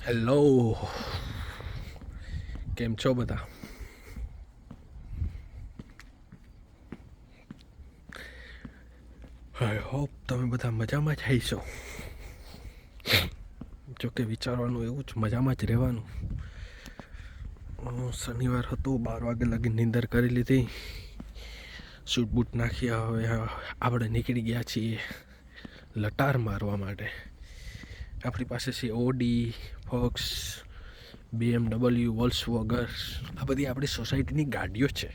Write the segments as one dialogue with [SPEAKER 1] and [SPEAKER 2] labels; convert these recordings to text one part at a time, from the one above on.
[SPEAKER 1] Hello, કેમ છો બધા? આઈ હોપ તમે બધા મજામાં જ હશો. જોકે વિચારવાનું એવું જ, મજામાં જ રહેવાનું. શનિવાર હતો, 12 વાગે લગી નીંદર કરી લીધી, શૂટ બૂટ નાખ્યા. હવે આપણે નીકળી ગયા છીએ લટાર મારવા માટે. આપણી પાસે છે ઓડી, ફોક્સ, BMW, વોલ્ક્સવોગન, આ બધી આપણી સોસાયટીની ગાડીઓ છે.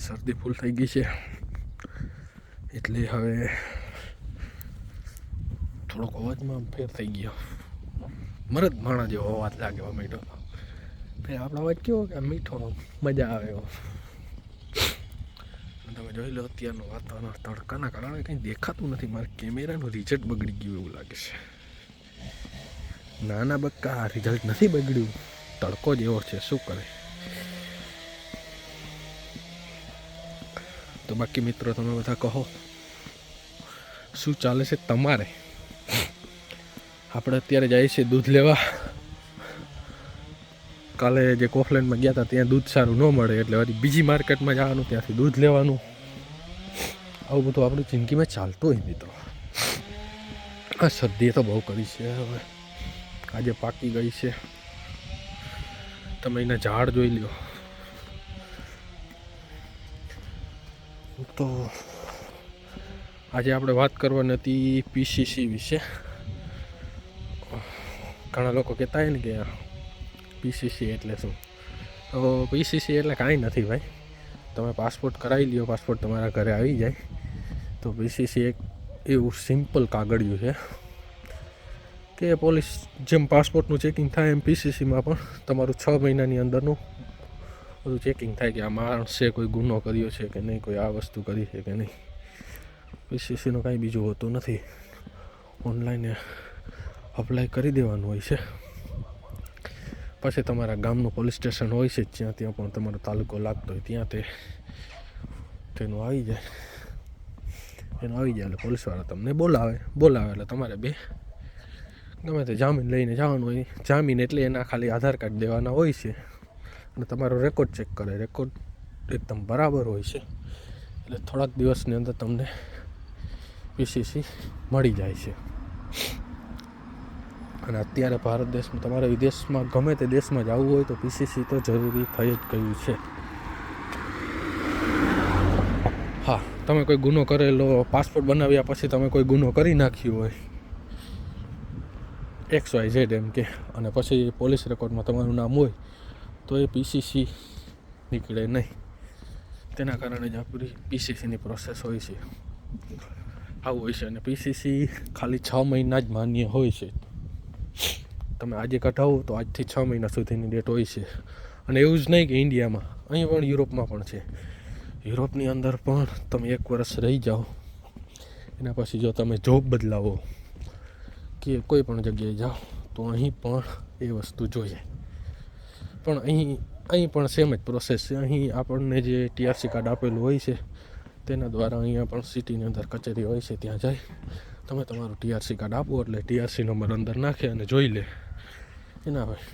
[SPEAKER 1] શરદી ફૂલ થઈ ગઈ છે એટલે હવે થોડોક અવાજમાં ફેર થઈ ગયો. મરદ માણા જેવો અવાજ લાગે મીઠો. ભાઈ આપણો અવાજ કેવો કે મીઠો, મજા આવે એવો. તમે જોઈ લો અત્યારનું વાતાવરણ, તડકાના કારણે કંઈ દેખાતું નથી. મારા કેમેરાનું રિઝલ્ટ બગડી ગયું એવું લાગે છે. નાના બક્કા, રિઝલ્ટ નથી બગડ્યું, તડકો જ એવો છે, શું કરે. તો બાકી મિત્રો, તમે બધા કહો શું ચાલે છે તમારે? આપણે અત્યારે જઈએ છીએ દૂધ લેવા. કાલે જે કોફલેન્ડમાં ગયા હતા ત્યાં દૂધ સારું ન મળે એટલે વળી બીજી માર્કેટમાં જવાનું, ત્યાંથી દૂધ લેવાનું. આવું બધું આપણી જિંદગીમાં ચાલતું હોય મિત્રો. આ શરદીએ તો બહુ કરી છે. હવે આજે પાકી ગઈ છે. તમે એના ઝાડ જોઈ લ્યો. તો આજે આપણે વાત કરવાની હતી પીસીસી વિશે. ઘણા લોકો કહેતા હોય ને કે પીસીસી એટલે શું? તો પીસીસી એટલે કાંઈ નથી ભાઈ. તમે પાસપોર્ટ કરાવી લ્યો, પાસપોર્ટ તમારા ઘરે આવી જાય. તો પીસીસી એક એવું સિમ્પલ કાગળિયું છે કે પોલીસ જેમ પાસપોર્ટનું ચેકિંગ થાય એમ પીસીસીમાં પણ તમારું 6 મહિનાની અંદરનું બધું ચેકિંગ થાય કે આ માણસે કોઈ ગુનો કર્યો છે કે નહીં, કોઈ આ વસ્તુ કરી છે કે નહીં. પીસીસીનું કાંઈ બીજું હોતું નથી. ઓનલાઈન અપ્લાય કરી દેવાનું હોય છે. પછી તમારા ગામનું પોલીસ સ્ટેશન હોય છે જ્યાં ત્યાં પણ તમારો તાલુકો લાગતો હોય ત્યાં તેનું આવી જાય. એનું આવી જાય એટલે પોલીસવાળા તમને બોલાવે એટલે તમારે ગમે તે જામીન લઈને જવાનું હોય. જામીન એટલે એના ખાલી આધાર કાર્ડ દેવાના હોય છે અને તમારો રેકોર્ડ ચેક કરે. રેકોર્ડ એકદમ બરાબર હોય છે એટલે થોડાક દિવસની અંદર તમને પીસીસી મળી જાય છે. અને અત્યારે ભારત દેશમાં, તમારે વિદેશમાં ગમે તે દેશમાં જવું હોય તો પીસીસી તો જરૂરી થઈ જ ગયું છે. હા, તમે કોઈ ગુનો કરેલો, પાસપોર્ટ બનાવ્યા પછી તમે કોઈ ગુનો કરી નાખ્યો હોય XYZ એમ કે, અને પછી પોલીસ રેકોર્ડમાં તમારું નામ હોય તો એ પીસીસી નીકળે નહીં. તેના કારણે જ આપણી પીસીસીની પ્રોસેસ હોય છે. આવું હોય છે. અને પીસીસી ખાલી 6 મહિના જ માન્ય હોય છે. તમે આજે કઢાવો તો આજથી 6 મહિના સુધીની ડેટ હોય છે. અને એવું જ નહીં કે ઇન્ડિયામાં, અહીં પણ યુરોપમાં પણ છે. યુરોપની અંદર પણ તમે 1 વર્ષ રહી જાઓ, એના પછી જો તમે જોબ બદલાવો કે કોઈ પણ જગ્યાએ જાઓ તો અહીં પણ એ વસ્તુ જોઈએ. પણ અહીં પણ સેમ જ પ્રોસેસ છે. અહીં આપણને જે TRC કાર્ડ આપેલું હોય છે તેના દ્વારા અહીંયા પણ સિટીની અંદર કચેરી હોય છે, ત્યાં જાય તમે તમારું TRC કાર્ડ આપો એટલે TRC નંબર અંદર નાખે અને જોઈ લે. એના ભાઈ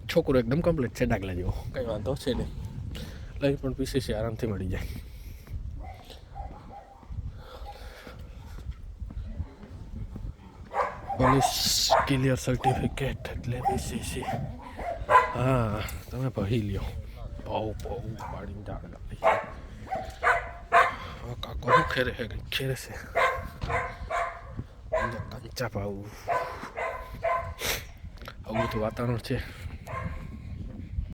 [SPEAKER 1] છોકરો એકદમ કમ્પ્લીટ છે, ડાગલા જેવો, કંઈ વાંધો છે નહીં. એટલે પણ પીસીસી આરામથી મળી જાય. પોલીસ ક્લિયર સર્ટિફિકેટ એટલે પીસીસી. હા, તમે કહી લ્યો. બહુ પાડીને ઝાડ ગાડી. કાકો શું ખેરે છે? ખેરે છે કંચા પાવું. આવું બધું વાતાવરણ છે.